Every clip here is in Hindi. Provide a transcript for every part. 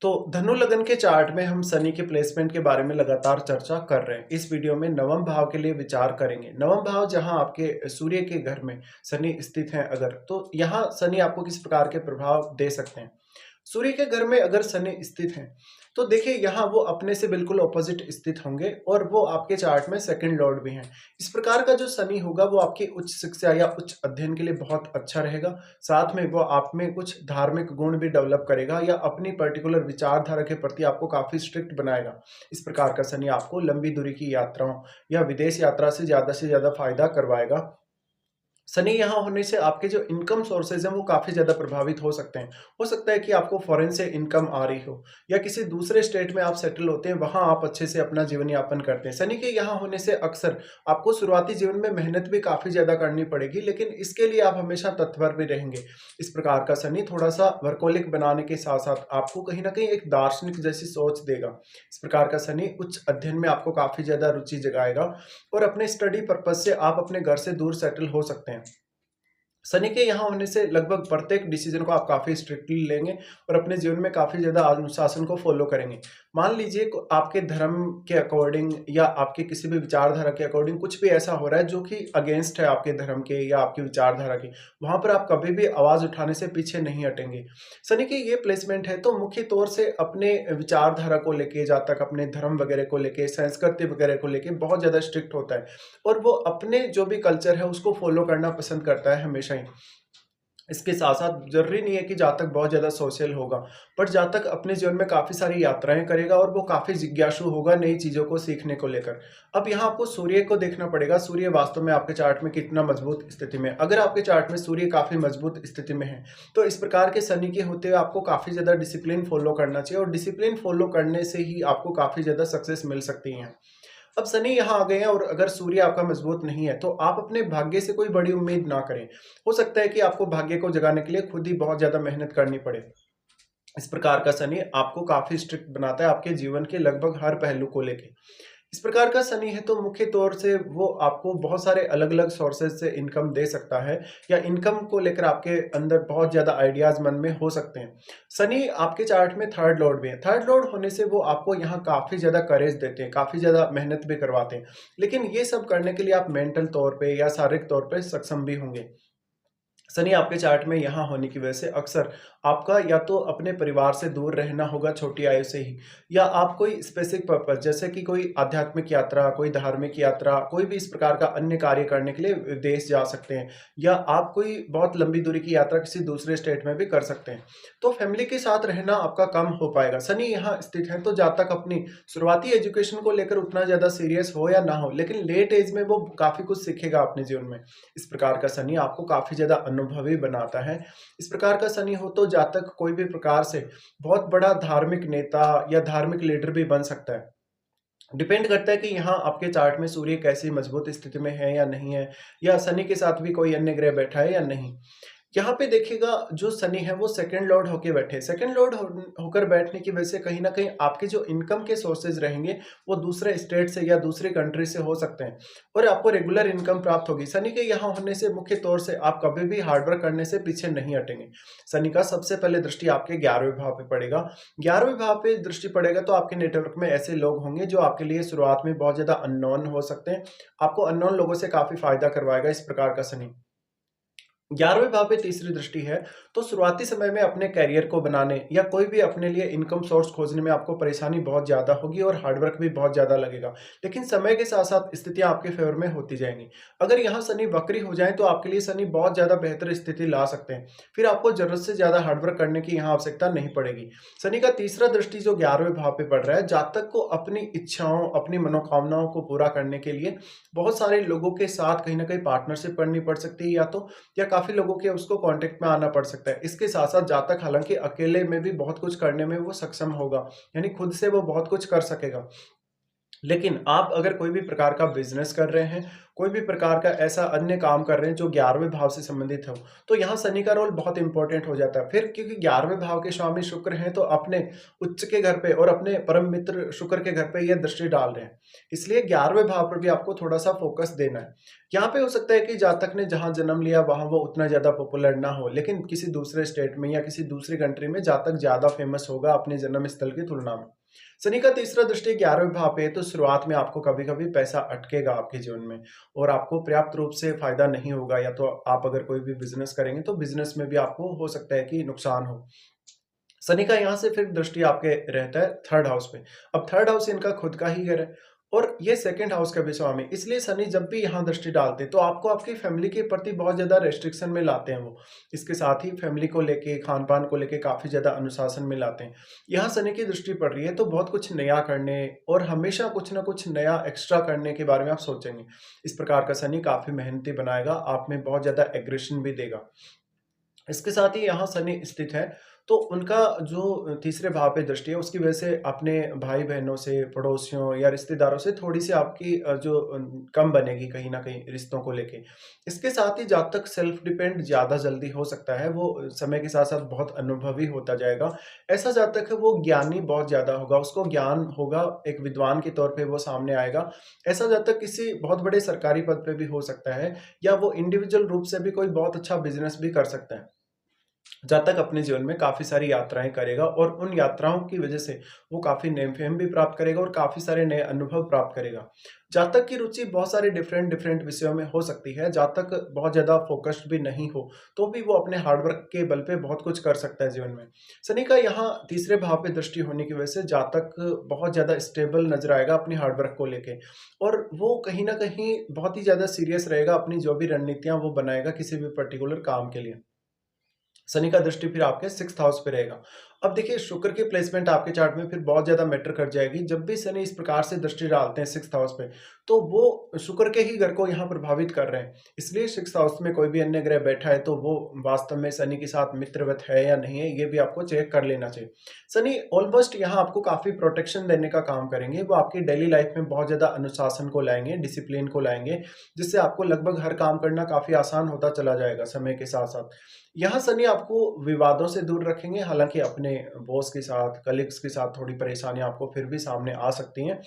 तो धनु लगन के चार्ट में हम शनि के प्लेसमेंट के बारे में लगातार चर्चा कर रहे हैं। इस वीडियो में नवम भाव के लिए विचार करेंगे। नवम भाव जहां आपके सूर्य के घर में शनि स्थित हैं अगर, तो यहाँ शनि आपको किस प्रकार के प्रभाव दे सकते हैं। सूर्य के घर में अगर शनि स्थित हैं तो देखिए यहाँ वो अपने से बिल्कुल ऑपोजिट स्थित होंगे और वो आपके चार्ट में सेकंड लॉर्ड भी हैं। इस प्रकार का जो शनि होगा वो आपकी उच्च शिक्षा या उच्च अध्ययन के लिए बहुत अच्छा रहेगा। साथ में वो आप में कुछ धार्मिक गुण भी डेवलप करेगा या अपनी पर्टिकुलर विचारधारा के प्रति आपको काफी स्ट्रिक्ट बनाएगा। इस प्रकार का शनि आपको लंबी दूरी की यात्राओं या विदेश यात्रा से ज्यादा फायदा करवाएगा। शनि यहाँ होने से आपके जो इनकम सोर्सेज हैं वो काफ़ी ज़्यादा प्रभावित हो सकते हैं। हो सकता है कि आपको फॉरेन से इनकम आ रही हो या किसी दूसरे स्टेट में आप सेटल होते हैं, वहाँ आप अच्छे से अपना जीवन यापन करते हैं। शनि के यहाँ होने से अक्सर आपको शुरुआती जीवन में मेहनत भी काफ़ी ज़्यादा करनी पड़ेगी, लेकिन इसके लिए आप हमेशा तत्पर भी रहेंगे। इस प्रकार का शनि थोड़ा-सा वर्कोहॉलिक बनाने के साथ-साथ आपको कहीं न कहीं एक दार्शनिक जैसी सोच देगा। इस प्रकार का शनि उच्च अध्ययन में आपको काफ़ी ज़्यादा रुचि जगाएगा और अपने स्टडी पर्पज़ से आप अपने घर से दूर सेटल हो सकते हैं। शनि के यहाँ होने से लगभग प्रत्येक डिसीजन को आप काफ़ी स्ट्रिक्टली लेंगे और अपने जीवन में काफ़ी ज़्यादा अनुशासन को फॉलो करेंगे। मान लीजिए आपके धर्म के अकॉर्डिंग या आपके किसी भी विचारधारा के अकॉर्डिंग कुछ भी ऐसा हो रहा है जो कि अगेंस्ट है आपके धर्म के या आपकी विचारधारा की, वहाँ पर आप कभी भी आवाज़ उठाने से पीछे नहीं हटेंगे। शनि की ये प्लेसमेंट है तो मुख्य तौर से अपने विचारधारा को लेके, जहाँ तक अपने धर्म वगैरह को लेके, संस्कृति वगैरह को लेके बहुत ज़्यादा स्ट्रिक्ट होता है और वो अपने जो भी कल्चर है उसको फॉलो करना पसंद करता है हमेशा ही। इसके साथ-साथ ज़रूरी नहीं है कि जहाँ तक बहुत ज़्यादा सोशल होगा, बट जहाँ तक अपने जीवन में काफ़ी सारी यात्राएँ करेगा और वो काफ़ी जिज्ञासु होगा नई चीज़ों को सीखने को लेकर। अब यहाँ आपको सूर्य को देखना पड़ेगा, सूर्य वास्तव में आपके चार्ट में कितना मजबूत स्थिति में है। अगर आपके चार्ट में सूर्य काफ़ी मजबूत स्थिति में है, तो इस प्रकार के शनि के होते हुए आपको काफ़ी ज़्यादा डिसिप्लिन फ़ॉलो करना चाहिए और डिसिप्लिन फ़ॉलो करने से ही आपको काफ़ी ज़्यादा सक्सेस मिल सकती है। अब शनि यहाँ आ गए हैं और अगर सूर्य आपका मजबूत नहीं है तो आप अपने भाग्य से कोई बड़ी उम्मीद ना करें। हो सकता है कि आपको भाग्य को जगाने के लिए खुद ही बहुत ज़्यादा मेहनत करनी पड़े। इस प्रकार का शनि आपको काफ़ी स्ट्रिक्ट बनाता है आपके जीवन के लगभग हर पहलू को लेके। इस प्रकार का शनि है तो मुख्य तौर से वो आपको बहुत सारे अलग-अलग सोर्सेज़ से इनकम दे सकता है या इनकम को लेकर आपके अंदर बहुत ज़्यादा आइडियाज़ मन में हो सकते हैं। शनि आपके चार्ट में थर्ड लॉर्ड भी है। थर्ड लॉर्ड होने से वो आपको यहाँ काफ़ी ज़्यादा करेज देते हैं, काफ़ी ज़्यादा मेहनत भी करवाते हैं। लेकिन ये सब करने के लिए आप मेंटल तौर पे या शारीरिक तौर पे सक्षम भी होंगे। शनि आपके चार्ट में यहाँ होने की वजह से अक्सर आपका या तो अपने परिवार से दूर रहना होगा छोटी आयु से ही, या आप कोई स्पेसिफिक पर्पस जैसे कि कोई आध्यात्मिक यात्रा, कोई धार्मिक यात्रा, कोई भी इस प्रकार का अन्य कार्य करने के लिए विदेश जा सकते हैं या आप कोई बहुत लंबी दूरी की यात्रा किसी दूसरे स्टेट में भी कर सकते हैं। तो फैमिली के साथ रहना आपका कम हो पाएगा। शनि यहाँ स्थित है तो जहाँ तक अपनी शुरुआती एजुकेशन को लेकर उतना ज़्यादा सीरियस हो या ना हो, लेकिन लेट एज में वो काफ़ी कुछ सीखेगा अपने जीवन में। इस प्रकार का शनि आपको काफ़ी ज़्यादा अनुभवी बनाता है। इस प्रकार का शनि हो तो जहाँ तक कोई भी प्रकार से बहुत बड़ा धार्मिक नेता या धार्मिक लीडर भी बन सकता है। डिपेंड करता है कि यहाँ आपके चार्ट में सूर्य कैसी मजबूत स्थिति में है या नहीं है, या शनि के साथ भी कोई अन्य ग्रह बैठा है या नहीं। यहाँ पे देखिएगा जो शनि है वो सेकंड लॉर्ड होके बैठे, सेकंड लॉर्ड होकर बैठने की वजह से कहीं न कहीं आपके जो इनकम के सोर्सेज़ रहेंगे वो दूसरे स्टेट से या दूसरी कंट्री से हो सकते हैं और आपको रेगुलर इनकम प्राप्त होगी। शनि के यहाँ होने से मुख्य तौर से आप कभी भी हार्ड वर्क करने से पीछे नहीं हटेंगे। शनि का सबसे पहले दृष्टि आपके 11वें भाव पे पड़ेगा। 11वें भाव पे दृष्टि पड़ेगा तो आपके नेटवर्क में ऐसे लोग होंगे जो आपके लिए शुरुआत में बहुत ज़्यादा अननोन हो सकते हैं। आपको अननोन लोगों से काफ़ी फ़ायदा करवाएगा इस प्रकार का शनि। 11वें भाव पे तीसरी दृष्टि है, तो शुरुआती समय में अपने करियर को बनाने या कोई भी अपने लिए इनकम सोर्स खोजने में आपको परेशानी बहुत ज़्यादा होगी और हार्ड वर्क भी बहुत ज़्यादा लगेगा। लेकिन समय के साथ-साथ स्थितियाँ आपके फ़ेवर में होती जाएँगी। अगर यहाँ शनि वक्री हो जाएँ तो आपके लिए शनि बहुत ज़्यादा बेहतर स्थिति ला सकते हैं। फिर आपको ज़रूरत से ज़्यादा हार्ड वर्क करने की यहाँ आवश्यकता नहीं पड़ेगी। शनि का तीसरा दृष्टि जो 11वें भाव पे पड़ रहा है, जातक को अपनी इच्छाओं, अपनी मनोकामनाओं को पूरा करने के लिए बहुत सारे लोगों के साथ कहीं न कहीं पार्टनरशिप करनी पड़ सकती है या काफ़ी लोगों के उसको कांटेक्ट में आना पड़ सकता है। इसके साथ-साथ जातक हालाँकि अकेले में भी बहुत कुछ करने में वो सक्षम होगा, यानी खुद से वो बहुत कुछ कर सकेगा। लेकिन आप अगर कोई भी प्रकार का बिज़नेस कर रहे हैं, कोई भी प्रकार का ऐसा अन्य काम कर रहे हैं जो 11वें भाव से संबंधित हो, तो यहाँ शनि का रोल बहुत इम्पोर्टेंट हो जाता है। फिर क्योंकि 11वें भाव के स्वामी शुक्र हैं, तो अपने उच्च के घर पे और अपने परम मित्र शुक्र के घर पे ये दृष्टि डाल रहे हैं। इसलिए 11वें भाव पर भी आपको थोड़ा-सा फ़ोकस देना है। यहाँ पे हो सकता है कि जातक ने जहाँ जन्म लिया वहाँ वो उतना ज़्यादा पॉपुलर ना हो, लेकिन किसी दूसरे स्टेट में या किसी दूसरी कंट्री में जातक ज़्यादा फ़ेमस होगा अपने जन्म स्थल की तुलना में। शनि का तीसरा दृष्टि 11वें भाव पे है, तो शुरुआत में आपको कभी-कभी पैसा अटकेगा आपके जीवन में और आपको पर्याप्त रूप से फ़ायदा नहीं होगा, या तो आप अगर कोई भी बिज़नेस करेंगे तो बिज़नेस में भी आपको हो सकता है कि नुकसान हो। शनि का यहाँ से फिर दृष्टि आपके रहता है थर्ड हाउस पे। अब थर्ड हाउस इनका खुद का ही घर है और ये सेकंड हाउस का भी स्वामी, इसलिए शनि जब भी यहाँ दृष्टि डालते हैं तो आपको आपकी फैमिली के प्रति बहुत ज़्यादा रेस्ट्रिक्शन में लाते हैं वो। इसके साथ ही फैमिली को लेके, खान-पान को लेके काफ़ी ज़्यादा अनुशासन में लाते हैं। यहाँ शनि की दृष्टि पड़ रही है तो बहुत कुछ नया करने और हमेशा कुछ न कुछ नया एक्स्ट्रा करने के बारे में आप सोचेंगे। इस प्रकार का शनि काफ़ी मेहनती बनाएगा, आप में बहुत ज़्यादा एग्रेशन भी देगा। इसके साथ ही यहाँ शनि स्थित है, तो उनका जो तीसरे भाव पे दृष्टि है, उसकी वजह से अपने भाई-बहनों से, पड़ोसियों या रिश्तेदारों से थोड़ी-सी आपकी कम बनेगी कहीं न कहीं रिश्तों को लेके। इसके साथ ही जहाँ तक सेल्फ डिपेंड ज़्यादा जल्दी हो सकता है, वो समय के साथ-साथ बहुत अनुभवी होता जाएगा। ऐसा जातक है वो ज्ञानी बहुत ज़्यादा होगा, उसको ज्ञान होगा, एक विद्वान के तौर पे वो सामने आएगा। ऐसा जातक किसी बहुत बड़े सरकारी पद पे भी हो सकता है या वो इंडिविजुअल रूप से भी कोई बहुत अच्छा बिज़नेस भी कर सकता है। जातक अपने जीवन में काफ़ी सारी यात्राएँ करेगा और उन यात्राओं की वजह से वो काफ़ी नेम-फेम भी प्राप्त करेगा और काफ़ी सारे नए अनुभव प्राप्त करेगा। जातक की रुचि बहुत सारे डिफरेंट विषयों में हो सकती है, जातक बहुत ज़्यादा फ़ोकस्ड भी नहीं हो, तो भी वो अपने हार्ड वर्क के बल पे बहुत कुछ कर सकता है जीवन में। शनि का यहाँ तीसरे भाव पे दृष्टि होने की वजह से जातक बहुत ज़्यादा स्टेबल नज़र आएगा अपनी हार्ड वर्क को लेके और वो कहीं न कहीं बहुत ही ज़्यादा सीरियस रहेगा, अपनी जो भी रणनीतियाँ वो बनाएगा किसी भी पर्टिकुलर काम के लिए। शनि का दृष्टि फिर आपके 6th हाउस पे रहेगा। अब देखिए शुक्र की प्लेसमेंट आपके चार्ट में फिर बहुत ज़्यादा मैटर कर जाएगी। जब भी शनि इस प्रकार से दृष्टि डालते हैं 6th हाउस पे, तो वो शुक्र के ही घर को यहाँ प्रभावित कर रहे हैं। इसलिए 6th हाउस में कोई भी अन्य ग्रह बैठा है, तो वो वास्तव में शनि के साथ मित्रवत है या नहीं है, ये भी आपको चेक कर लेना चाहिए। शनि ऑलमोस्ट यहाँ आपको काफ़ी प्रोटेक्शन देने का काम करेंगे। वो आपकी डेली लाइफ में बहुत ज़्यादा अनुशासन को लाएँगे, डिसिप्लिन को लाएँगे, जिससे आपको लगभग हर काम करना काफ़ी आसान होता चला जाएगा समय के साथ-साथ। यहाँ शनि आपको विवादों से दूर रखेंगे, हालाँकि अपने बॉस के साथ, कलीग्स के साथ थोड़ी परेशानियाँ आपको फिर भी सामने आ सकती हैं।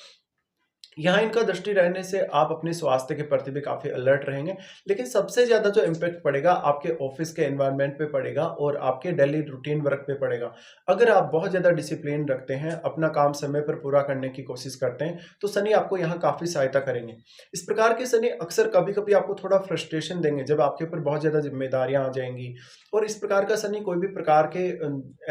यहाँ इनका दृष्टि रहने से आप अपने स्वास्थ्य के प्रति भी काफ़ी अलर्ट रहेंगे, लेकिन सबसे ज़्यादा जो इम्पैक्ट पड़ेगा आपके ऑफ़िस के एनवायरनमेंट पे पड़ेगा और आपके डेली रूटीन वर्क पे पड़ेगा। अगर आप बहुत ज़्यादा डिसिप्लिन रखते हैं, अपना काम समय पर पूरा करने की कोशिश करते हैं, तो शनि आपको यहाँ काफ़ी सहायता करेंगे। इस प्रकार के शनि अक्सर कभी-कभी आपको थोड़ा फ्रस्ट्रेशन देंगे, जब आपके ऊपर बहुत ज़्यादा ज़िम्मेदारियाँ आ जाएँगी और इस प्रकार का शनि कोई भी प्रकार के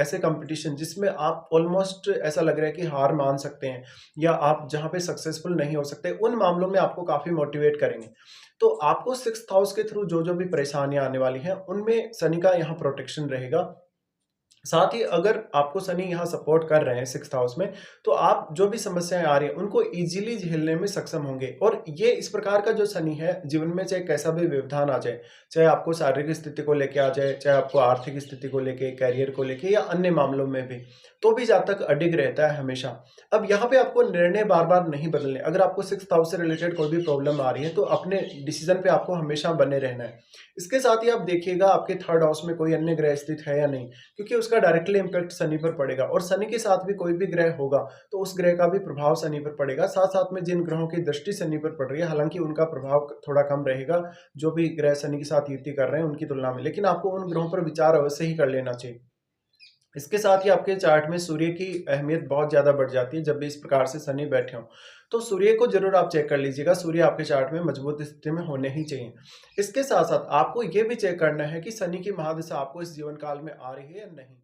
ऐसे कॉम्पिटिशन जिसमें आप ऑलमोस्ट ऐसा लग रहा है कि हार मान सकते हैं या आप जहाँ पे सक्सेसफुल नहीं हो सकते, उन मामलों में आपको काफ़ी मोटिवेट करेंगे। तो आपको 6th हाउस के थ्रू जो-जो भी परेशानियाँ आने वाली हैं, उनमें शनि का यहाँ प्रोटेक्शन रहेगा। साथ ही अगर आपको शनि यहाँ सपोर्ट कर रहे हैं 6th हाउस में, तो आप जो भी समस्याएँ आ रही हैं, उनको ईज़िली झेलने में सक्षम होंगे और ये इस प्रकार का जो शनि है, जीवन में चाहे कैसा भी व्यवधान आ जाए, चाहे आपको शारीरिक स्थिति को लेके आ जाए, चाहे आपको आर्थिक स्थिति को लेके, करियर को लेके या अन्य मामलों में भी, तो भी जातक अडिग रहता है हमेशा। अब यहाँ पे आपको निर्णय बार-बार नहीं बदलने, अगर आपको 6th हाउस से रिलेटेड कोई भी प्रॉब्लम आ रही है, तो अपने डिसीज़न पे आपको हमेशा बने रहना है। इसके साथ ही आप देखिएगा आपके 3rd हाउस में कोई अन्य ग्रह स्थित है या नहीं, क्योंकि उसका डायरेक्टली इम्पैक्ट शनि पर पड़ेगा और शनि के साथ भी कोई भी ग्रह होगा, तो उस ग्रह का भी प्रभाव शनि पर पड़ेगा। साथ-साथ में जिन ग्रहों की दृष्टि शनि पर पड़ रही है, हालाँकि उनका प्रभाव थोड़ा कम रहेगा, जो भी ग्रह शनि के साथ युति कर रहे हैं उनकी तुलना में, लेकिन आपको उन ग्रहों पर विचार अवश्य ही कर लेना चाहिए। इसके साथ ही आपके चार्ट में सूर्य की अहमियत बहुत ज़्यादा बढ़ जाती है, जब भी इस प्रकार से शनि बैठे हों। तो सूर्य को ज़रूर आप चेक कर लीजिएगा, सूर्य आपके चार्ट में मजबूत स्थिति में होने ही चाहिए। इसके साथ-साथ आपको ये भी चेक करना है कि शनि की महादशा आपको इस जीवन काल में आ रही है या नहीं।